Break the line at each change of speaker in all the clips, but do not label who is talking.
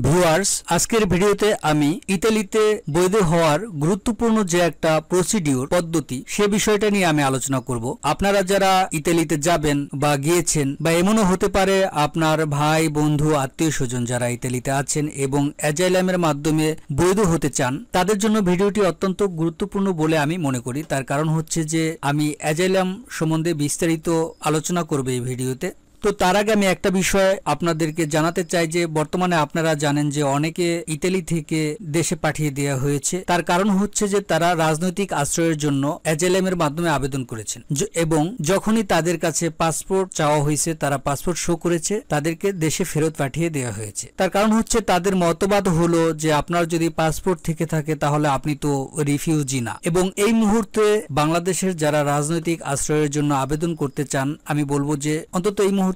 Viewers, আজকের ভিডিওতে আমি ইতালিতে বৈধ হওয়ার গুরুত্বপূর্ণ যে একটা প্রসিডিউর পদ্ধতি সে বিষয়টা নিয়ে আমি আলোচনা করব। আপনারা যারা ইতালিতে যাবেন বা গিয়েছেন বা এমনও হতে পারে আপনার ভাই বন্ধু আত্মীয় স্বজন যারা ইতালিতে আছেন এবং অ্যাজাইলামের মাধ্যমে বৈধ হতে চান, তাদের জন্য ভিডিওটি অত্যন্ত গুরুত্বপূর্ণ বলে আমি মনে করি। তার কারণ হচ্ছে যে আমি অ্যাজাইলাম সম্বন্ধে বিস্তারিত আলোচনা করব এই ভিডিওতে। তো তার আগে আমি একটা বিষয় আপনাদেরকে জানাতে চাই যে বর্তমানে আপনারা জানেন যে অনেকে ইতালি থেকে দেশে পাঠিয়ে দেওয়া হয়েছে। তার কারণ হচ্ছে যে তারা রাজনৈতিক আশ্রয়ের জন্য অ্যাজাইলামের মাধ্যমে আবেদন করেছেন এবং যখনই তাদের কাছে পাসপোর্ট চাওয়া হয়েছে, তারা পাসপোর্ট শো করেছে, তাদেরকে দেশে ফেরত পাঠিয়ে দেওয়া হয়েছে। তার কারণ হচ্ছে তাদের মতবাদ হলো যে আপনার যদি পাসপোর্ট থেকে থাকে তাহলে আপনি তো রিফিউজি না। এবং এই মুহূর্তে বাংলাদেশের যারা রাজনৈতিক আশ্রয়ের জন্য আবেদন করতে চান, আমি বলবো যে অন্তত এই মুহূর্তে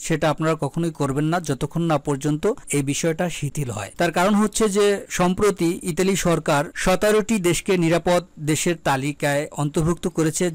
সেটা আপনারা কখনোই করবেন না যতক্ষণ না পর্যন্ত এই বিষয়টা শিথিল হয়। তার কারণ হচ্ছে যে সম্প্রতি ইতালি সরকার 17টি দেশকে নিরাপদ দেশের তালিকায় অন্তর্ভুক্ত করেছে,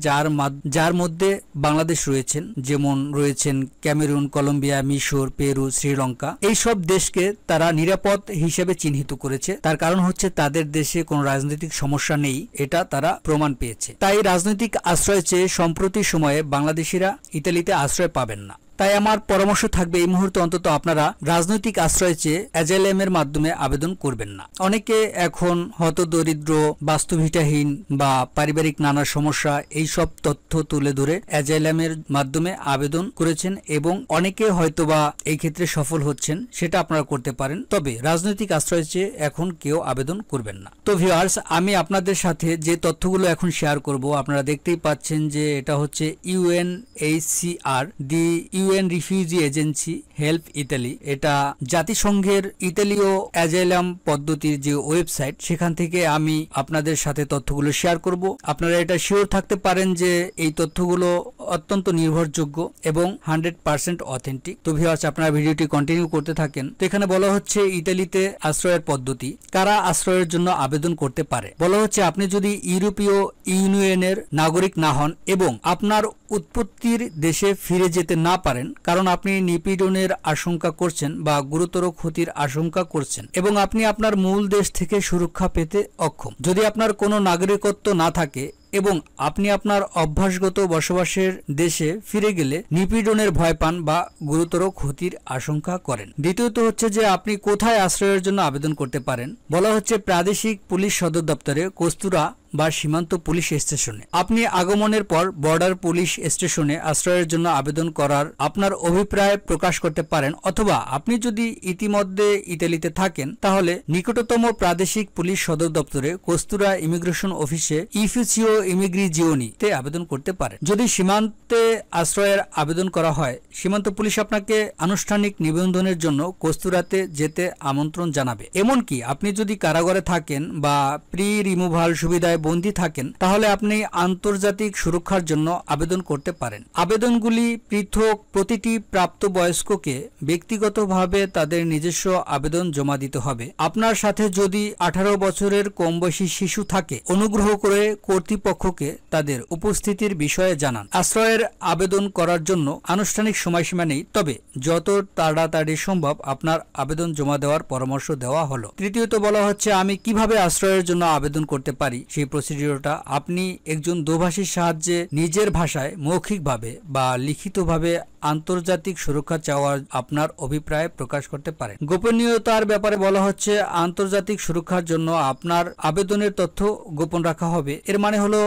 যার মধ্যে বাংলাদেশ রয়েছেন, যেমন রয়েছেন ক্যামেরুন, কলম্বিয়া, মিশর, পেরু, শ্রীলঙ্কা। এই সব দেশকে তারা নিরাপদ হিসেবে চিহ্নিত করেছে। তার কারণ হচ্ছে তাদের দেশে কোনো রাজনৈতিক সমস্যা নেই, এটা তারা প্রমাণ পেয়েছে। তাই রাজনৈতিক আশ্রয় চেয়ে সম্প্রতি সময়ে বাংলাদেশিরা ইতালিতে আশ্রয় পাবেন না। তাই আমার পরামর্শ থাকবে এই মুহূর্তে অন্তত আপনারা রাজনৈতিক আশ্রয় চেয়ে অ্যাজাইলামের মাধ্যমে আবেদন করবেন না। অনেকে এখন হতদরিদ্র, বাস্তুভিটাহীন বা পারিবারিক নানা সমস্যা এই সব তথ্য তুলে ধরে অ্যাজাইলামের মাধ্যমে আবেদন করেছেন এবং অনেকে হয়তোবা এই ক্ষেত্রে সফল হচ্ছেন, সেটা আপনারা করতে পারেন। তবে রাজনৈতিক আশ্রয় চেয়ে এখন কেউ আবেদন করবেন না। তো ভিউয়ার্স, আমি আপনাদের সাথে যে তথ্যগুলো এখন শেয়ার করব, আপনারা দেখতেই পাচ্ছেন যে এটা হচ্ছে UNHCR the UN refugee agency help Italy. এটা জাতিসংঘের ইতালীয় অ্যাজাইলাম পদ্ধতির যে ওয়েবসাইট, সেখান থেকে আমি আপনাদের সাথে তথ্যগুলো শেয়ার করব। আপনারা এটা শিওর থাকতে পারেন যে এই তথ্যগুলো অত্যন্ত নির্ভরযোগ্য এবং 100% অথেন্টিক। তো ভিউয়ার্স, আপনারা ভিডিওটি কন্টিনিউ করতে থাকেন। তো এখানে বলা হচ্ছে ইতালিতে আশ্রয়ের পদ্ধতি, কারা আশ্রয়ের জন্য আবেদন করতে পারে। বলা হচ্ছে আপনি যদি ইউরোপীয় ইউনিয়নের নাগরিক না হন এবং আপনার উৎপত্তির দেশে ফিরে যেতে না পারেন, কারণ আপনি নিপীড়নের আশঙ্কা করছেন বা গুরুতর ক্ষতির আশঙ্কা করছেন এবং আপনি আপনার মূল দেশ থেকে সুরক্ষা পেতে অক্ষম, যদি আপনার কোনো নাগরিকত্ব না থাকে এবং আপনি আপনার অভ্যাসগত বসবাসের দেশে ফিরে গেলে নিপীড়নের ভয় পান বা গুরুতর ক্ষতির আশঙ্কা করেন। দ্বিতীয়ত হচ্ছে যে আপনি কোথায় আশ্রয়ের জন্য আবেদন করতে পারেন। বলা হচ্ছে প্রাদেশিক পুলিশ সদর দপ্তরে, কস্তুরা বা সীমান্ত পুলিশ স্টেশনে। আপনি আগমনের পর বর্ডার পুলিশ স্টেশনে আশ্রয়ের জন্য আবেদন করার আপনার অভিপ্রায় প্রকাশ করতে পারেন, অথবা আপনি যদি ইতিমধ্যে ইতালিতে থাকেন তাহলে নিকটতম প্রাদেশিক পুলিশ সদর দপ্তরে, কস্তুরা ইমিগ্রেশন অফিসে, ইফিসিও ইমিগ্রিজিওনি-তে আবেদন করতে পারেন। যদি সীমান্তে আশ্রয়ের আবেদন করা হয়, সীমান্ত পুলিশ আপনাকে আনুষ্ঠানিক নিবন্ধনের জন্য কস্তুরাতে যেতে আমন্ত্রণ জানাবে। এমনকি আপনি যদি কারাগারে থাকেন বা প্রি রিমুভাল সুবিধায় বন্দী থাকেন, তাহলে আপনি আন্তর্জাতিক সুরক্ষার জন্য আবেদন করতে পারেন। আবেদনগুলি পৃথক, প্রতিটি প্রাপ্তবয়স্ককে ব্যক্তিগতভাবে তাদের নিজস্ব আবেদন জমা দিতে হবে। আপনার সাথে যদি 18 বছরের কম বয়সী শিশু থাকে, অনুগ্রহ করে কর্তৃপক্ষকে তাদের উপস্থিতির বিষয়ে জানান। আশ্রয়ের আবেদন করার জন্য আনুষ্ঠানিক সময়সীমা নেই, তবে যত তাড়াতাড়ি সম্ভব আপনার আবেদন জমা দেওয়ার পরামর্শ দেওয়া হলো। তৃতীয়ত বলা হচ্ছে আমি কিভাবে আশ্রয়ের জন্য আবেদন করতে পারি। সেই প্রসিডিউরটা আপনি একজন দোভাষীর সাহায্যে নিজের ভাষায় মৌখিকভাবে বা লিখিতভাবে আন্তর্জাতিক সুরক্ষা চাওয়ার আপনার অভিপ্রায় প্রকাশ করতে পারেন। গোপনীয়তার ব্যাপারে বলা হচ্ছে আন্তর্জাতিক সুরক্ষার জন্য আপনার আবেদনের তথ্য গোপন রাখা হবে। এর মানে হলো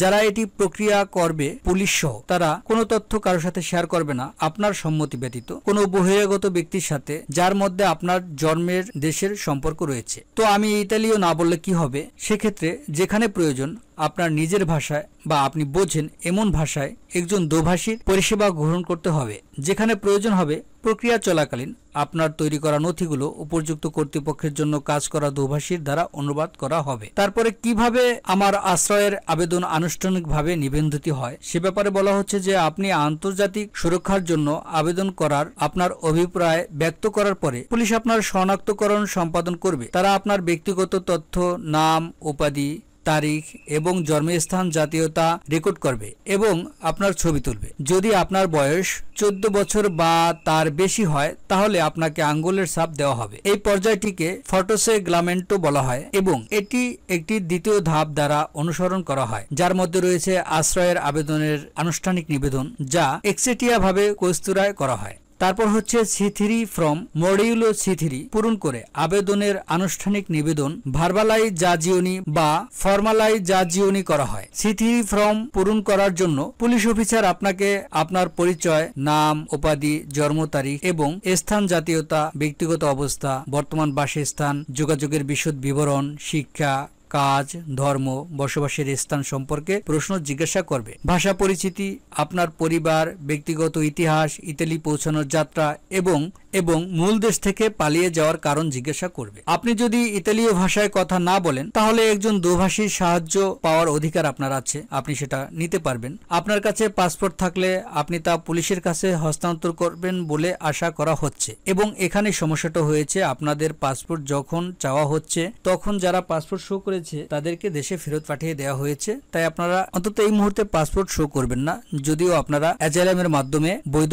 যারা এটি প্রক্রিয়া করবে, পুলিশ সহ, তারা কোনো তথ্য কারোর সাথে শেয়ার করবে না আপনার সম্মতি ব্যতীত কোনো বহিরাগত ব্যক্তির সাথে যার মধ্যে আপনার জন্মের দেশের সম্পর্ক রয়েছে। তো আমি ইতালীয় না বললে কি হবে? সেক্ষেত্রে যেখানে প্রয়োজন আপনার নিজের ভাষায় বা আপনি বোঝেন এমন ভাষায় একজন দোভাষীর পরিষেবা গ্রহণ করতে হবে। যেখানে প্রয়োজন হবে প্রক্রিয়া চলাকালীন আপনার তৈরি করা নথিগুলো উপযুক্ত কর্তৃপক্ষের জন্য কাজ করা দোভাষীর দ্বারা অনুবাদ করা হবে। তারপরে কিভাবে আমার আশ্রয়ের আবেদন আনুষ্ঠানিকভাবে নিবন্ধিত হয় সে ব্যাপারে বলা হচ্ছে যে আপনি আন্তর্জাতিক সুরক্ষার জন্য আবেদন করার আপনার অভিপ্রায় ব্যক্ত করার পরে পুলিশ আপনার শনাক্তকরণ সম্পাদন করবে। তারা আপনার ব্যক্তিগত তথ্য, নাম, উপাধি, তারিখ এবং জন্মস্থান জাতীয়তা রেকর্ড করবে এবং আপনার ছবি তুলবে। যদি আপনার বয়স 14 বছর বা তার বেশি হয় তাহলে আপনাকে আঙ্গুলের ছাপ দেওয়া হবে। এই পর্যায়টিকে ফটোসেগ্লামেন্টো বলা হয় এবং এটি একটি দ্বিতীয় ধাপ দ্বারা অনুসরণ করা হয়, যার মধ্যে রয়েছে আশ্রয়ের আবেদনের আনুষ্ঠানিক নিবেদন, যা একচেটিয়া ভাবে কোস্তুরায় করা হয়। তারপর হচ্ছে C3 ফর্ম মডিউলো C3 পূরণ করে আবেদনের আনুষ্ঠানিক নিবেদন ভার্বালাইজাজিওনি বা ফর্মালাইজাজিওনি করা হয়। C3 ফর্ম পূরণ করার জন্য পুলিশ অফিসার আপনাকে আপনার পরিচয়, নাম, উপাধি, জন্ম তারিখ এবং স্থান, জাতীয়তা, ব্যক্তিগত অবস্থা, বর্তমান বাসস্থান, যোগাযোগের বিশদ বিবরণ, শিক্ষা, কাজ, ধর্ম, বসবাসের স্থান সম্পর্কে প্রশ্ন জিজ্ঞাসা করবে। ভাষা পরিচিতি, আপনার পরিবার, ব্যক্তিগত ইতিহাস, ইতালি পৌঁছানোর যাত্রা এবং মূল দেশ থেকে পালিয়ে যাওয়ার কারণ জিজ্ঞাসা করবে। আপনি যদি ইতালীয় ভাষায় কথা না বলেন তাহলে একজন দোভাষীর সাহায্য পাওয়ার অধিকার আপনার আছে, আপনি সেটা নিতে পারবেন। আপনার কাছে পাসপোর্ট থাকলে আপনি তা পুলিশের কাছে হস্তান্তর করবেন বলে আশা করা হচ্ছে। এবং এখানে সমস্যাটা হয়েছে, আপনাদের পাসপোর্ট যখন চাওয়া হচ্ছে তখন যারা পাসপোর্ট শো করে তাদেরকে দেশে ফেরত পাঠিয়ে দেওয়া হয়েছে, তাই আপনারা অন্তত এই মুহূর্তে পাসপোর্ট শো করবেন না, যদিও আপনারা অ্যাজাইলামের মাধ্যমে বৈধ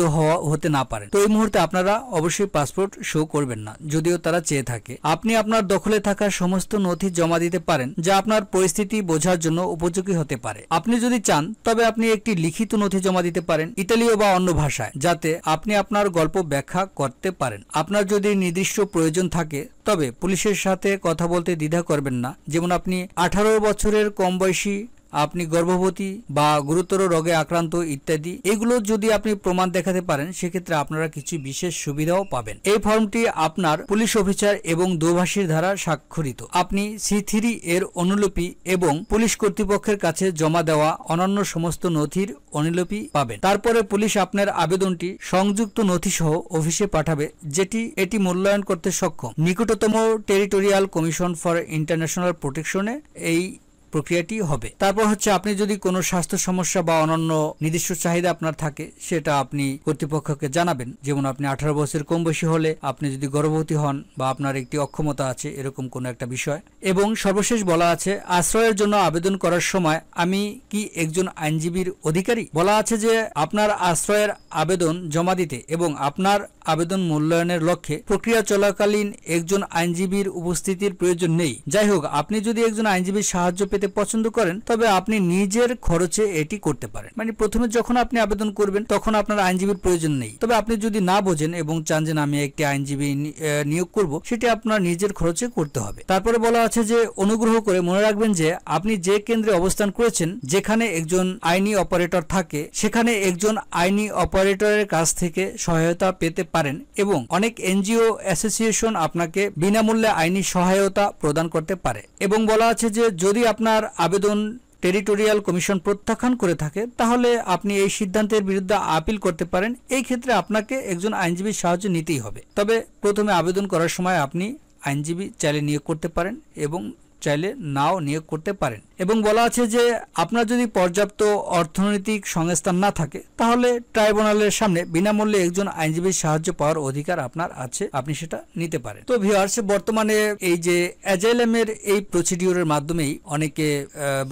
হতে না পারেন। তো এই মুহূর্তে আপনারা অবশ্যই পাসপোর্ট শো করবেন না, যদিও তারা চেয়ে থাকে। আপনি আপনার দখলে থাকা সমস্ত নথি জমা দিতে পারেন যা আপনার পরিস্থিতি বোঝার জন্য উপযোগী হতে পারে। আপনি যদি চান তবে আপনি একটি লিখিত নথি জমা দিতে পারেন ইতালীয় বা অন্য ভাষায়, যাতে আপনি আপনার গল্প ব্যাখ্যা করতে পারেন। আপনার যদি নির্দিষ্ট প্রয়োজন থাকে তবে পুলিশের সাথে কথা বলতে দ্বিধা করবেন না। যেমন আপনি 18 বছরের কম বয়সী, আপনি গর্ভবতী বা গুরুতর রোগে আক্রান্ত ইত্যাদি, এগুলো যদি আপনি প্রমাণ দেখাতে পারেন সেক্ষেত্রে আপনারা কিছু বিশেষ সুবিধাও পাবেন। এই ফর্মটি আপনার পুলিশ অফিসার এবং দোভাষীর দ্বারা স্বাক্ষরিত। আপনি C3 এর অনুলিপি এবং পুলিশ কর্তৃপক্ষের কাছে জমা দেওয়া অন্যান্য সমস্ত নথির অনুলিপি পাবেন। তারপরে পুলিশ আপনার আবেদনটি সংযুক্ত নথি সহ অফিসে পাঠাবে, যেটি এটি মূল্যায়ন করতে সক্ষম। নিকটতম টেরিটোরিয়াল কমিশন ফর ইন্টারন্যাশনাল প্রোটেকশনে এই প্রক্রিয়াটি হবে। তারপর হচ্ছে আপনি যদি কোনো স্বাস্থ্য সমস্যা বা অন্যান্য নির্দিষ্ট চাহিদা আপনার থাকে সেটা আপনি কর্তৃপক্ষকে জানাবেন। যেমন আপনি 18 বছর কম বয়সী হলে, আপনি যদি গর্ভবতী হন বা আপনার একটি অক্ষমতা আছে, এরকম কোনো একটা বিষয়। এবং সর্বশেষ বলা আছে আশ্রয়ের জন্য আবেদন করার সময় আমি কি একজন আইনজীবীর অধিকারী। বলা আছে যে আপনার আশ্রয়ের আবেদন জমা দিতে এবং আপনার আবেদন মূল্যায়নের লক্ষ্যে প্রক্রিয়া চলাকালীন একজন আইনজীবীর উপস্থিতির প্রয়োজন নেই। যাই হোক, আপনি যদি একজন আইনজীবীর সাহায্য পেতে পছন্দ করেন তবে আপনি নিজের খরচে এটি করতে পারেন। মানে প্রথমে যখন আপনি আবেদন করবেন তখন আপনার আইনজীবীর প্রয়োজন নেই। তবে আপনি যদি না বোঝেন এবং চান যে আমি একটি আইনজীবী নিয়োগ করব, সেটি আপনার নিজের খরচে করতে হবে। তারপরে বলা আছে যে অনুগ্রহ করে মনে রাখবেন যে আপনি যে কেন্দ্রে অবস্থান করেছেন, যেখানে একজন আইনি অপারেটর থাকে, সেখানে একজন আইনি অপারেটরের কাছ থেকে সহায়তা পেতে পারেন এবং অনেক এনজিও অ্যাসোসিয়েশন আপনাকে বিনামূল্যে আইনি সহায়তা প্রদান করতে পারে। এবং বলা আছে যে যদি আপনার আবেদন টেরিটোরিয়াল কমিশন প্রত্যাখ্যান করে থাকে তাহলে আপনি এই সিদ্ধান্তের বিরুদ্ধে আপিল করতে পারেন। এই ক্ষেত্রে আপনাকে একজন আইনজীবীর সাহায্য নিতেই হবে। তবে প্রথমে আবেদন করার সময় আপনি আইনজীবী চাইলে নিয়োগ করতে পারেন এবং চাইলে নাও নিয়োগ করতে পারেন। এবং বলা আছে যে আপনার যদি পর্যাপ্ত অর্থনৈতিক সংস্থান না থাকে তাহলে ট্রাইব্যুনালের সামনে বিনামূল্যে একজন আইনজীবীর সাহায্য পাওয়ার অধিকার আপনার আছে, আপনি সেটা নিতে পারেন। তো ভিউয়ার্স, বর্তমানে এই যে অ্যাজাইলামের এই প্রসিডিউরের মাধ্যমেই অনেকে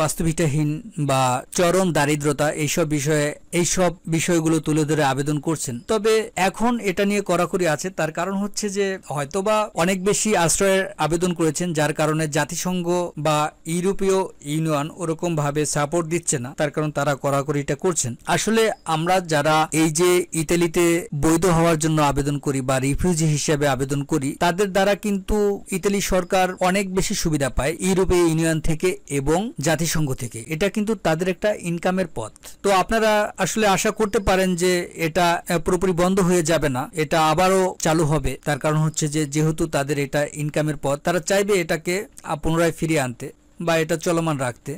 বাস্তবিকতাহীন বা চরম দারিদ্রতা এইসব বিষয়গুলো তুলে ধরে আবেদন করছেন। তবে এখন এটা নিয়ে কড়াকড়ি আছে, তার কারণ হচ্ছে যে হয়তোবা অনেক বেশি আশ্রয়ের আবেদন করেছেন, যার কারণে জাতিসংঘ বা ইউরোপীয় ইউনিয়ন ওরকম ভাবে সাপোর্ট দিচ্ছে না, তার কারণ তারা কড়াকড়িটা করছেন। আসলে আমরা যারা এই যে ইতালিতে বৈধ হওয়ার জন্য আবেদন করি বা রিফিউজি হিসেবে আবেদন করি, তাদের দ্বারা কিন্তু ইতালি সরকার অনেক বেশি সুবিধা পায় ইউরোপীয় ইউনিয়ন থেকে এবং জাতিসংঘ থেকে। এটা কিন্তু তাদের একটা ইনকামের পথ। তো আপনারা আসলে আশা করতে পারেন যে এটা পুরোপুরি বন্ধ হয়ে যাবে না, এটা আবারও চালু হবে। তার কারণ হচ্ছে যে যেহেতু তাদের এটা ইনকামের পথ, তারা চাইবে এটাকে পুনরায় ফিরিয়ে আনতে বা এটা চলমান রাখতে।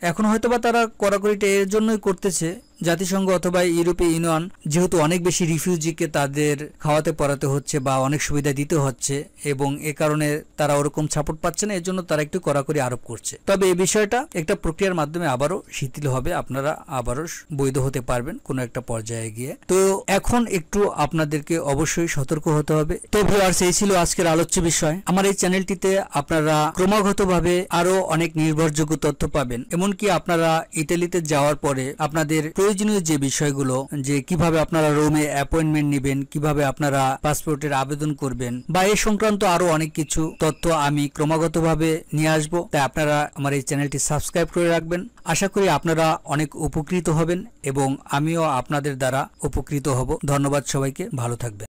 এখন হয়তোবা তারা কড়াকড়িটা এর জন্যই করতেছে জাতিসংঘ অথবা ইউরোপীয় ইউনিয়ন যেহেতু অনেক বেশি রিফিউজিকে তাদের খাওয়াতে পড়াতে হচ্ছে বা অনেক সুবিধা দিতে হচ্ছে এবং এ কারণে তারা ওরকম সাপোর্ট পাচ্ছে না, এর জন্য তারা একটু কড়াকড়ি আরোপ করছে। তবে এই বিষয়টা একটা প্রক্রিয়ার মাধ্যমে আবারও শিথিল হবে, আপনারা আবারও বৈধ হতে পারবেন কোনো একটা পর্যায়ে গিয়ে। তো এখন একটু আপনাদেরকে অবশ্যই সতর্ক হতে হবে। তো ভিউয়ার্স, এই ছিল আজকের আলোচ্য বিষয়। আমার এই চ্যানেলটিতে আপনারা ক্রমাগতভাবে আরো অনেক নির্ভরযোগ্য তথ্য পাবেন, এমনকি আপনারা ইতালিতে যাওয়ার পরে আপনাদের প্রয়োজনীয় যে বিষয়গুলো, যে কিভাবে আপনারা রোমে অ্যাপয়েন্টমেন্ট নেবেন, কিভাবে আপনারা পাসপোর্টের আবেদন করবেন বা এই সংক্রান্ত আরো অনেক কিছু তথ্য আমি ক্রমাগতভাবে নিয়ে আসবো। তাই আপনারা আমার এই চ্যানেলটি সাবস্ক্রাইব করে রাখবেন। আশা করি আপনারা অনেক উপকৃত হবেন এবং আমিও আপনাদের দ্বারা উপকৃত হব। ধন্যবাদ সবাইকে, ভালো থাকবেন।